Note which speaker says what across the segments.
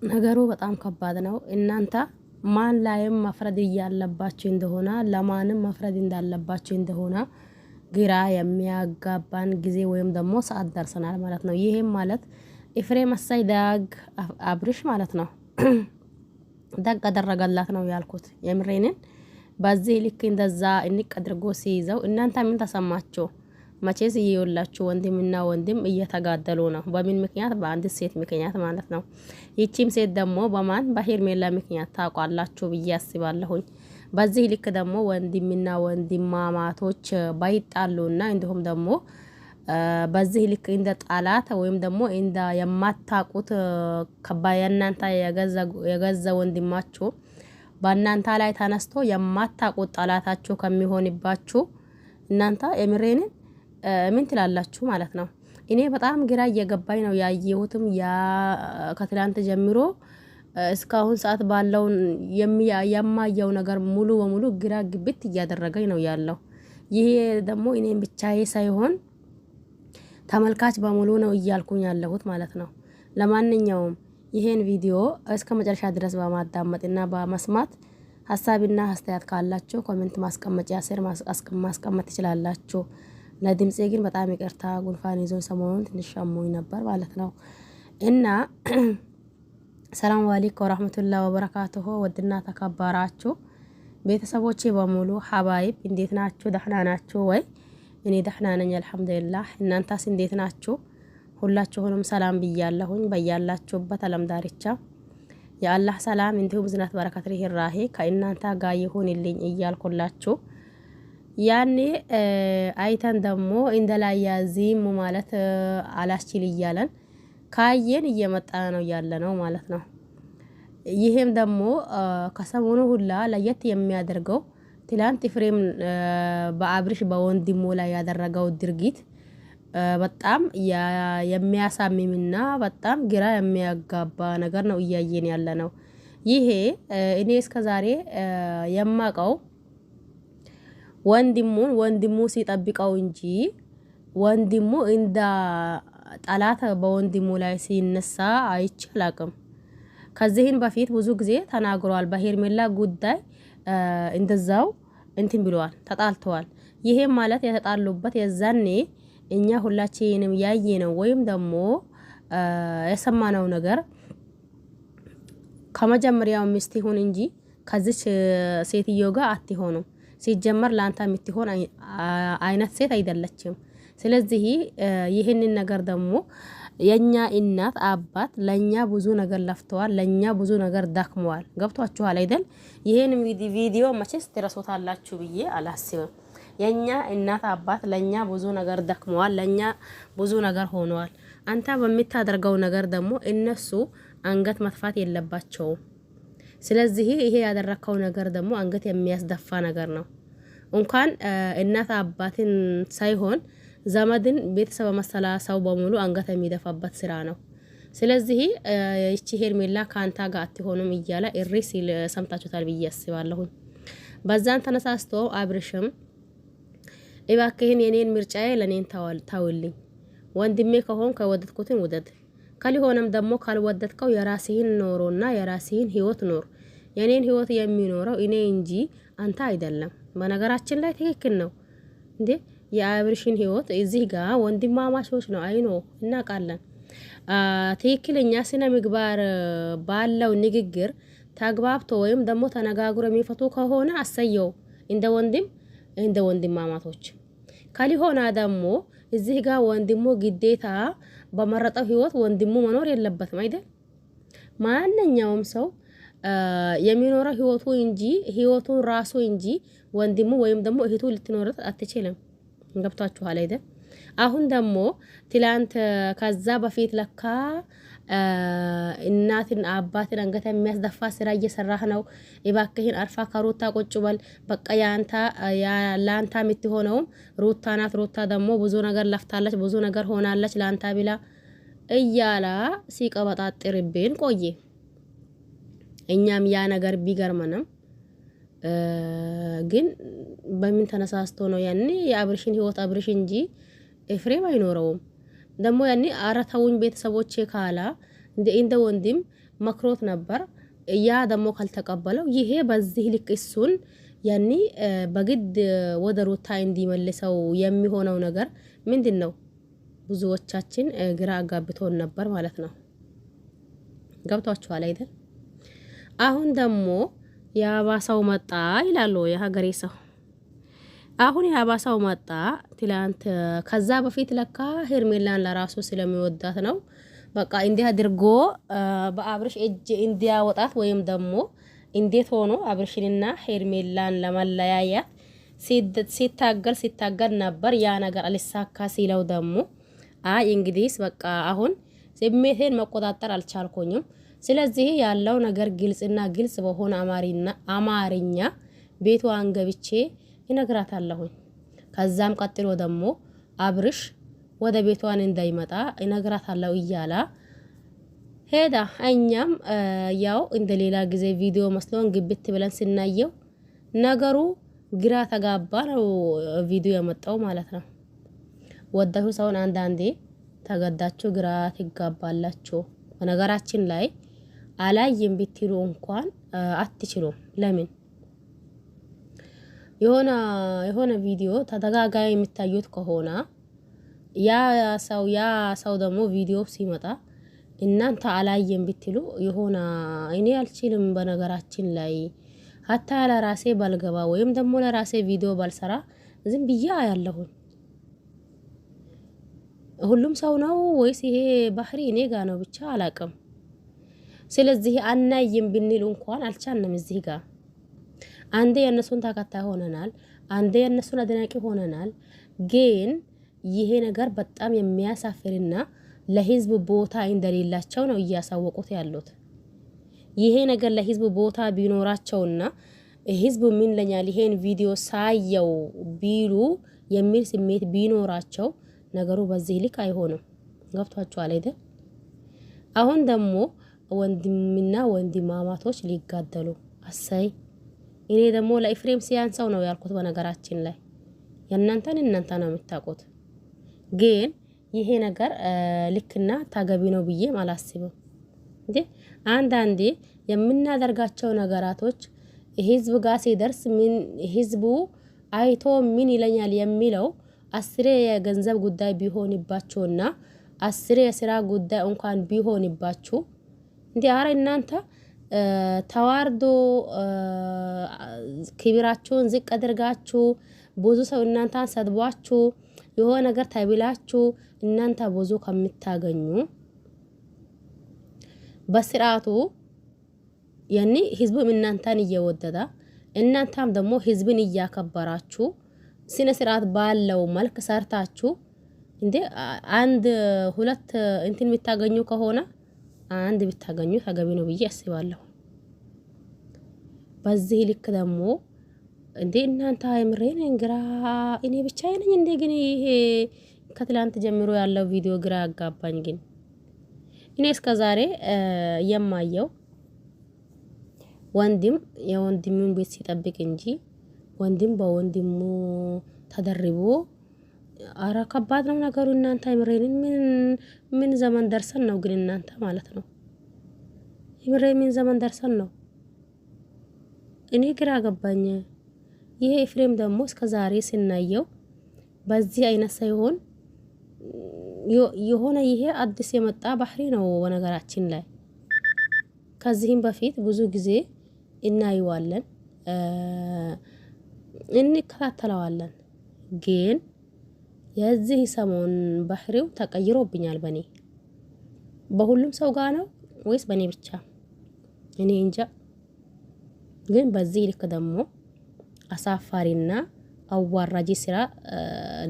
Speaker 1: ነገሩ በጣም ከባድ ነው። እናንተ ማን ላይም መፍረድ እያለባችሁ እንደሆነ ለማንም መፍረድ እንዳለባችሁ እንደሆነ ግራ የሚያጋባን ጊዜ ወይም ደግሞ ሰዓት ደርሰናል ማለት ነው። ይሄም ማለት ኤፍሬም መሳይ ዳግ አብርሽ ማለት ነው። ዳግ አደረገላት ነው ያልኩት የምሬንን። በዚህ ልክ እንደዛ እንቅ አድርጎ ሲይዘው እናንተ ምን ተሰማችሁ? መቼስ እየወላችሁ ወንድምና ወንድም እየተጋደሉ ነው። በምን ምክንያት? በአንድ ሴት ምክንያት ማለት ነው። ይቺም ሴት ደግሞ በማን በሄርሜላ ምክንያት ታውቃላችሁ ብዬ አስባለሁኝ። በዚህ ልክ ደግሞ ወንድምና ወንድማማቶች ባይጣሉና እንዲሁም ደግሞ በዚህ ልክ እንደ ጣላት ወይም ደግሞ እንደ የማታቁት የእናንተ የገዛ ወንድማችሁ በእናንተ ላይ ተነስቶ የማታቁት ጣላታችሁ ከሚሆንባችሁ እናንተ የምሬንን ምን ትላላችሁ ማለት ነው። እኔ በጣም ግራ እየገባኝ ነው ያየሁትም ከትላንት ጀምሮ እስካሁን ሰዓት ባለው የማየው ነገር ሙሉ በሙሉ ግራ ግብት እያደረገኝ ነው ያለው። ይሄ ደግሞ እኔም ብቻዬ ሳይሆን ተመልካች በሙሉ ነው እያልኩኝ ያለሁት ማለት ነው። ለማንኛውም ይሄን ቪዲዮ እስከ መጨረሻ ድረስ በማዳመጥና በመስማት ሀሳብና አስተያየት ካላችሁ ኮሜንት ማስቀመጫ ስር ማስቀመጥ ትችላላችሁ። ለድምጼ ግን በጣም ይቅርታ ጉንፋን ይዞ ሰሞኑን ትንሽ አሞኝ ነበር ማለት ነው። እና ሰላም አለይኩም ወራህመቱላሂ ወበረካቱሁ። ወድና ተከበራችሁ ቤተሰቦቼ በሙሉ ሀባይብ እንዴት ናችሁ? ደህና ናችሁ ወይ? እኔ ደህና ነኝ አልሐምዱሊላህ። እናንተስ እንዴት ናችሁ? ሁላችሁንም ሰላም ብያለሁኝ። በያላችሁበት ዓለም ዳርቻ የአላህ ሰላም እንዲሁም ዝናት በረከት ርህራሄ ከእናንተ ጋር ይሁንልኝ እያልኩላችሁ ያኔ አይተን ደግሞ እንደላይ ያዚም ማለት አላስችል እያለን ካየን እየመጣ ነው ያለ ነው ማለት ነው። ይሄም ደግሞ ከሰሞኑ ሁላ ለየት የሚያደርገው ትላንት ኤፍሬም በአብርሽ በወንድሙ ላይ ያደረገው ድርጊት በጣም የሚያሳምምና በጣም ግራ የሚያጋባ ነገር ነው እያየን ያለ ነው። ይሄ እኔ እስከዛሬ የማቀው ወንድሙ ሲጠብቀው እንጂ ወንድሙ እንደ ጠላት በወንድሙ ላይ ሲነሳ አይቻላቅም። ከዚህን በፊት ብዙ ጊዜ ተናግሯል። በሄርሜላ ጉዳይ እንደዛው እንትን ብለዋል፣ ተጣልተዋል። ይሄም ማለት የተጣሉበት የዛኔ እኛ ሁላችንም ያየ ነው ወይም ደግሞ የሰማነው ነገር ከመጀመሪያው ሚስት ይሁን እንጂ ከዚች ሴትዮ ጋር አትሆኑም። ሲጀመር ላንታ የምትሆን አይነት ሴት አይደለችም። ስለዚህ ይህንን ነገር ደግሞ የኛ እናት አባት ለኛ ብዙ ነገር ለፍተዋል፣ ለኛ ብዙ ነገር ደክመዋል። ገብቷችኋል አይደል? ይሄን ቪዲዮ መቼስ ትረሱታላችሁ ብዬ አላስብም። የኛ እናት አባት ለኛ ብዙ ነገር ደክመዋል፣ ለኛ ብዙ ነገር ሆነዋል። አንተ በምታደርገው ነገር ደግሞ እነሱ አንገት መጥፋት የለባቸውም። ስለዚህ ይሄ ያደረከው ነገር ደግሞ አንገት የሚያስደፋ ነገር ነው። እንኳን እናት አባትን ሳይሆን ዘመድን ቤተሰብ መሰላ ሰው በሙሉ አንገት የሚደፋበት ስራ ነው። ስለዚህ እቺ ሄርሜላ ካንታ ጋር አትሆንም እያለ እሪ ሲል ሰምታችሁታል ብዬ አስባለሁኝ። በዛን ተነሳስቶ አብርሽም እባክህን የኔን ምርጫዬ ለኔን ታውልኝ፣ ወንድሜ ከሆን ከወደድኩትን ውደድ፣ ካልሆነም ደግሞ ካልወደድከው የራስህን ኖሮና የራስህን ህይወት ኖር። የኔን ህይወት የሚኖረው እኔ እንጂ አንተ አይደለም። በነገራችን ላይ ትክክል ነው እንዴ? የአብርሽን ህይወት እዚህ ጋር ወንድማማቾች ነው አይኖ እናውቃለን። ትክክለኛ ስነ ምግባር ባለው ንግግር ተግባብቶ ወይም ደግሞ ተነጋግሮ የሚፈቱ ከሆነ አሰየው እንደ ወንድማማቶች። ካልሆነ ደግሞ እዚህ ጋር ወንድሙ ግዴታ በመረጠው ህይወት ወንድሙ መኖር የለበትም አይደል? ማንኛውም ሰው የሚኖረው ህይወቱ እንጂ ህይወቱን ራሱ እንጂ ወንድሙ ወይም ደግሞ እህቱ ልትኖርት አትችልም። ገብቷችኋል አይደል? አሁን ደግሞ ትላንት ከዛ በፊት ለካ እናትን አባትን አንገት የሚያስደፋ ስራ እየሰራህ ነው። እባክህን አርፋ ከሩታ ቁጭ በል። በቃ ለአንተ የምትሆነውም ሩታ ናት። ሩታ ደግሞ ብዙ ነገር ለፍታለች፣ ብዙ ነገር ሆናለች ለአንተ ብላ እያላ ሲቀበጣጥርብን ቆየ። እኛም ያ ነገር ቢገርመንም ግን በምን ተነሳስቶ ነው ያኔ የአብርሽን ህይወት አብርሽ እንጂ ኤፍሬም አይኖረውም። ደግሞ ያኔ አረታውኝ ቤተሰቦቼ ካላ እንደ ወንድም መክሮት ነበር። ያ ደግሞ ካልተቀበለው ይሄ በዚህ ልክ እሱን ያኒ በግድ ወደ ሩታ እንዲመልሰው የሚሆነው ነገር ምንድነው? ብዙዎቻችን ግራ አጋብቶን ነበር ማለት ነው። ገብቷችኋል አይደል? አሁን ደግሞ ያባሳው መጣ ይላሉ የሀገሬ ሰው። አሁን ያባሳው መጣ ትላንት። ከዛ በፊት ለካ ሄርሜላን ለራሱ ስለሚወዳት ነው በቃ እንዲህ አድርጎ በአብርሽ እጅ እንዲያወጣት ወይም ደግሞ እንዴት ሆኖ አብርሽንና ሄርሜላን ለማለያያት ሲታገል ነበር። ያ ነገር አልሳካ ሲለው ደግሞ አይ እንግዲህስ በቃ አሁን ስሜቴን መቆጣጠር አልቻልኩኝም። ስለዚህ ያለው ነገር ግልጽና ግልጽ በሆነ አማርኛ ቤቷን ገብቼ ይነግራታለሁኝ። ከዛም ቀጥሎ ደግሞ አብርሽ ወደ ቤቷን እንዳይመጣ ይነግራታለሁ እያላ ሄዳ። እኛም ያው እንደሌላ ጊዜ ቪዲዮ መስሎን ግብት ብለን ስናየው ነገሩ ግራ ተጋባ ነው ቪዲዮ የመጣው ማለት ነው። ወዳሁ ሰውን አንዳንዴ ተገዳችሁ ግራ ትጋባላችሁ። በነገራችን ላይ አላየም ብትሉ እንኳን አትችሉም። ለምን የሆነ ቪዲዮ ተደጋጋሚ የሚታዩት ከሆነ ያ ሰው ደግሞ ቪዲዮ ሲመጣ እናንተ አላየም ብትሉ የሆነ እኔ አልችልም። በነገራችን ላይ ሀታ ለራሴ ባልገባ ወይም ደግሞ ለራሴ ቪዲዮ ባልሰራ ዝም ብዬ አያለሁኝ። ሁሉም ሰው ነው ወይስ ይሄ ባህሪ እኔ ጋ ነው ብቻ አላቅም። ስለዚህ አናይም ብንል እንኳን አልቻልንም። እዚህ ጋር አንዴ የነሱን ተከታይ ሆነናል፣ አንዴ የነሱን አድናቂ ሆነናል። ግን ይሄ ነገር በጣም የሚያሳፍርና ለህዝብ ቦታ እንደሌላቸው ነው እያሳወቁት ያሉት። ይሄ ነገር ለህዝብ ቦታ ቢኖራቸውና ህዝብ ምን ለኛል ይሄን ቪዲዮ ሳየው ቢሉ የሚል ስሜት ቢኖራቸው ነገሩ በዚህ ልክ አይሆንም። ገብቷችኋል አይደል? አሁን ደግሞ ወንድምና ወንድማማቶች ሊጋደሉ አሳይ። እኔ ደግሞ ለኤፍሬም ሲያንሰው ነው ያልኩት። በነገራችን ላይ እናንተ ነው የምታውቁት። ግን ይሄ ነገር ልክና ታገቢ ነው ብዬ አላስብም። እንዴ አንዳንዴ የምናደርጋቸው ነገራቶች ህዝብ ጋር ሲደርስ ምን ህዝቡ አይቶ ምን ይለኛል የሚለው አስሬ የገንዘብ ጉዳይ ቢሆንባችሁና አስሬ የስራ ጉዳይ እንኳን ቢሆንባችሁ እንዴ አረ እናንተ ተዋርዶ ክብራችሁን ዝቅ አድርጋችሁ ብዙ ሰው እናንተን ሰድቧችሁ የሆነ ነገር ታይብላችሁ እናንተ ብዙ ከምታገኙ በስርዓቱ ያኒ ህዝብም እናንተን እየወደዳ እናንተም ደግሞ ህዝብን እያከበራችሁ ስነ ስርዓት ባለው መልክ ሰርታችሁ እንዴ አንድ ሁለት እንትን የምታገኙ ከሆነ አንድ ብታገኙ ተገቢ ነው ብዬ አስባለሁ። በዚህ ልክ ደግሞ እንዴ እናንተ አይምሬን እንግራ እኔ ብቻ ነኝ እንዴ? ግን ይሄ ከትላንት ጀምሮ ያለው ቪዲዮ ግራ አጋባኝ። ግን እኔ እስከዛሬ የማየው ወንድም የወንድሙን ቤት ሲጠብቅ እንጂ ወንድም በወንድሙ ተደርቦ አረ ከባድ ነው ነገሩ። እናንተ አይምሬን ምን ዘመን ደርሰን ነው ግን እናንተ ማለት ነው። አይምሬን ምን ዘመን ደርሰን ነው? እኔ ግራ ገባኝ። ይሄ ኤፍሬም ደግሞ እስከዛሬ ስናየው በዚህ አይነት ሳይሆን የሆነ ይሄ አዲስ የመጣ ባህሪ ነው። በነገራችን ላይ ከዚህም በፊት ብዙ ጊዜ እናየዋለን፣ እንከታተለዋለን። ግን የዚህ ሰሞን ባህሪው ተቀይሮብኛል። በኔ በሁሉም ሰው ጋር ነው ወይስ በኔ ብቻ? እኔ እንጃ። ግን በዚህ ልክ ደግሞ አሳፋሪና አዋራጂ ስራ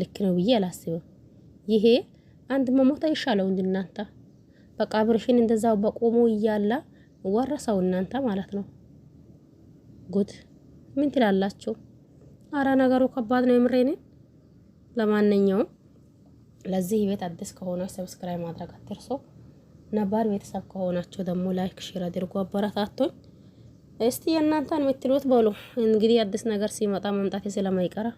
Speaker 1: ልክ ነው ብዬ አላስብም። ይሄ አንድ መሞት አይሻለው እንጂ እናንተ በቃ አብርሽን እንደዛው በቆሞ እያላ ወረሰው እናንተ ማለት ነው። ጉድ ምን ትላላችሁ? አረ ነገሩ ከባድ ነው የምሬን። ለማንኛውም ለዚህ ቤት አዲስ ከሆነ ሰብስክራይብ ማድረግ አትርሱ። ነባር ቤተሰብ ከሆናችሁ ደግሞ ላይክ ሼር አድርጉ፣ አበረታቱኝ። እስቲ የእናንተን የምትሉት በሉ። እንግዲህ አዲስ ነገር ሲመጣ መምጣት ስለማይቀር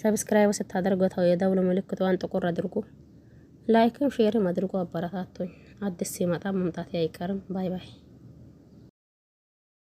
Speaker 1: ሰብስክራይብ ስታደርጉ የደውል ምልክቷን ጥቁር አድርጉ፣ ላይክም ሼርም አድርጉ፣ አበረታቱኝ። አዲስ ሲመጣ መምጣት አይቀርም። ባይ ባይ